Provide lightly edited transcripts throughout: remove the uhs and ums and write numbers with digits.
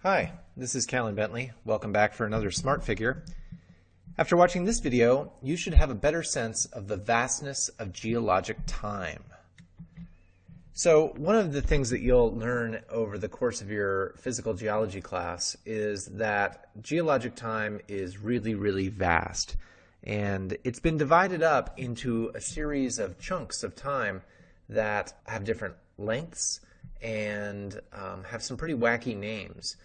Hi, this is Callan Bentley. Welcome back for another Smart Figure. After watching this video, you should have a better sense of the vastness of geologic time. So one of the things that you'll learn over the course of your physical geology class is that geologic time is really vast. And it's been divided up into a series of chunks of time that have different lengths and have some pretty wacky names.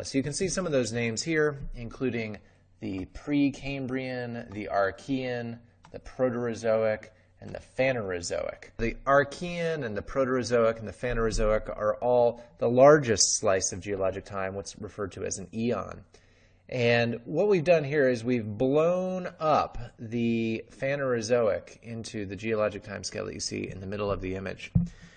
So you can see some of those names here, including the Precambrian, the Archean, the Proterozoic, and the Phanerozoic. The Archean and the Proterozoic and the Phanerozoic are all the largest slice of geologic time, what's referred to as an eon. And what we've done here is we've blown up the Phanerozoic into the geologic time scale that you see in the middle of the image.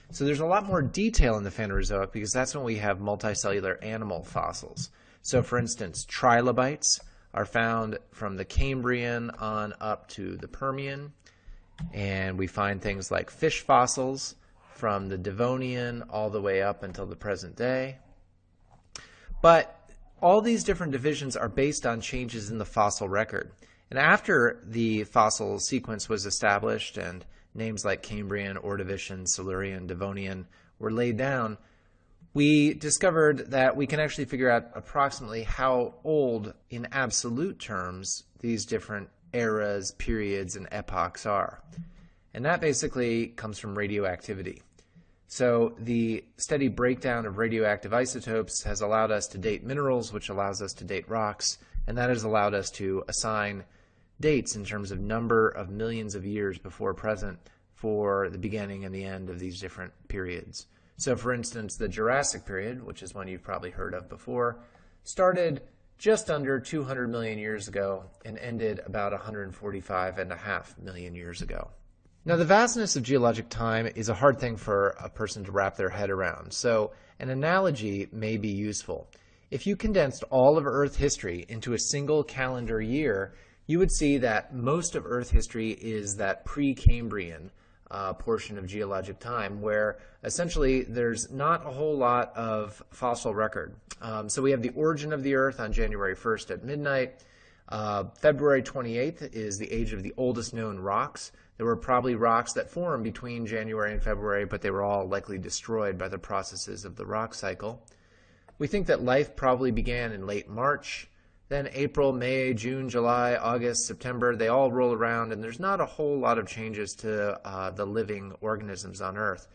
So there's a lot more detail in the Phanerozoic because that's when we have multicellular animal fossils. So for instance, trilobites are found from the Cambrian on up to the Permian. And we find things like fish fossils from the Devonian all the way up until the present day. But all these different divisions are based on changes in the fossil record. And after the fossil sequence was established and names like Cambrian, Ordovician, Silurian, Devonian were laid down, we discovered that we can actually figure out approximately how old in absolute terms these different eras, periods, and epochs are. And that basically comes from radioactivity. So the steady breakdown of radioactive isotopes has allowed us to date minerals, which allows us to date rocks, and that has allowed us to assign dates in terms of number of millions of years before present for the beginning and the end of these different periods. So for instance, the Jurassic period, which is one you've probably heard of before, started just under 200 million years ago and ended about 145.5 million years ago. Now, the vastness of geologic time is a hard thing for a person to wrap their head around, so an analogy may be useful. If you condensed all of Earth history into a single calendar year, you would see that most of Earth history is that Precambrian portion of geologic time, where essentially there's not a whole lot of fossil record. So we have the origin of the Earth on January 1st at midnight. February 28th is the age of the oldest known rocks. There were probably rocks that formed between January and February, but they were all likely destroyed by the processes of the rock cycle. We think that life probably began in late March. Then April, May, June, July, August, September, they all roll around, and there's not a whole lot of changes to the living organisms on Earth.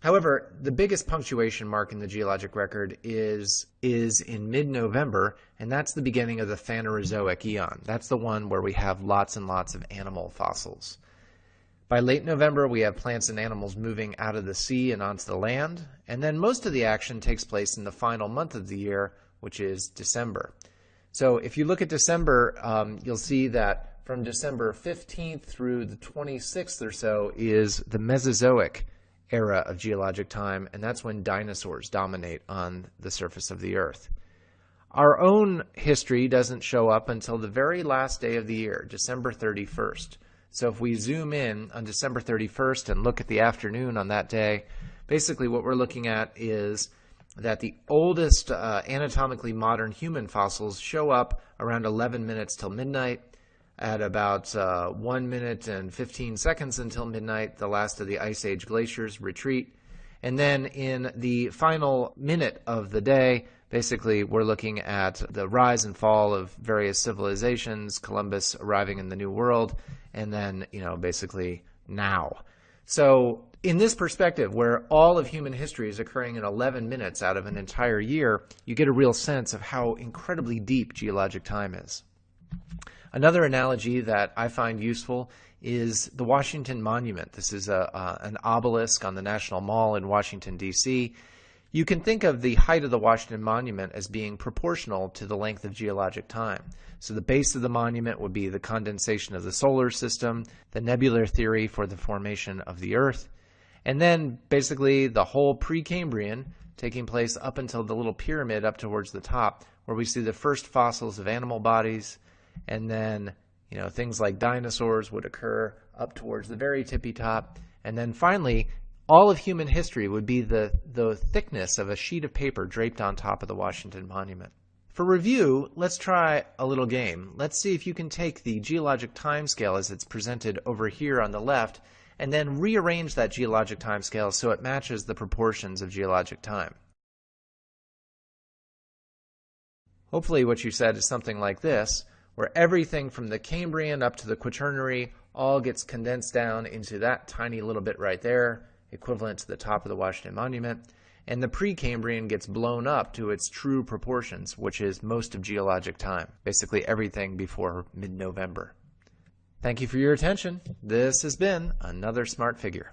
However, the biggest punctuation mark in the geologic record is in mid-November, and that's the beginning of the Phanerozoic eon. That's the one where we have lots and lots of animal fossils. By late November, we have plants and animals moving out of the sea and onto the land, and then most of the action takes place in the final month of the year, which is December. So if you look at December, you'll see that from December 15th through the 26th or so is the Mesozoic era of geologic time, and that's when dinosaurs dominate on the surface of the Earth. Our own history doesn't show up until the very last day of the year, December 31st. So if we zoom in on December 31st and look at the afternoon on that day, basically what we're looking at is that the oldest anatomically modern human fossils show up around 11 minutes till midnight. At about 1 minute and 15 seconds until midnight, the last of the Ice Age glaciers retreat. And then in the final minute of the day, basically we're looking at the rise and fall of various civilizations, Columbus arriving in the New World, and then, basically now. So in this perspective, where all of human history is occurring in 11 minutes out of an entire year, you get a real sense of how incredibly deep geologic time is. Another analogy that I find useful is the Washington Monument. This is an obelisk on the National Mall in Washington, D.C. You can think of the height of the Washington Monument as being proportional to the length of geologic time. So the base of the monument would be the condensation of the solar system, the nebular theory for the formation of the Earth, and then basically the whole Precambrian taking place up until the little pyramid up towards the top, where we see the first fossils of animal bodies, and then things like dinosaurs would occur up towards the very tippy top, and then finally All of human history would be the thickness of a sheet of paper draped on top of the Washington Monument. For review, let's try a little game. Let's see if you can take the geologic timescale as it's presented over here on the left and then rearrange that geologic timescale so it matches the proportions of geologic time. Hopefully what you said is something like this, where everything from the Cambrian up to the Quaternary all gets condensed down into that tiny little bit right there, equivalent to the top of the Washington Monument, and the Precambrian gets blown up to its true proportions, which is most of geologic time, basically everything before mid-November. Thank you for your attention. This has been another Smart Figure.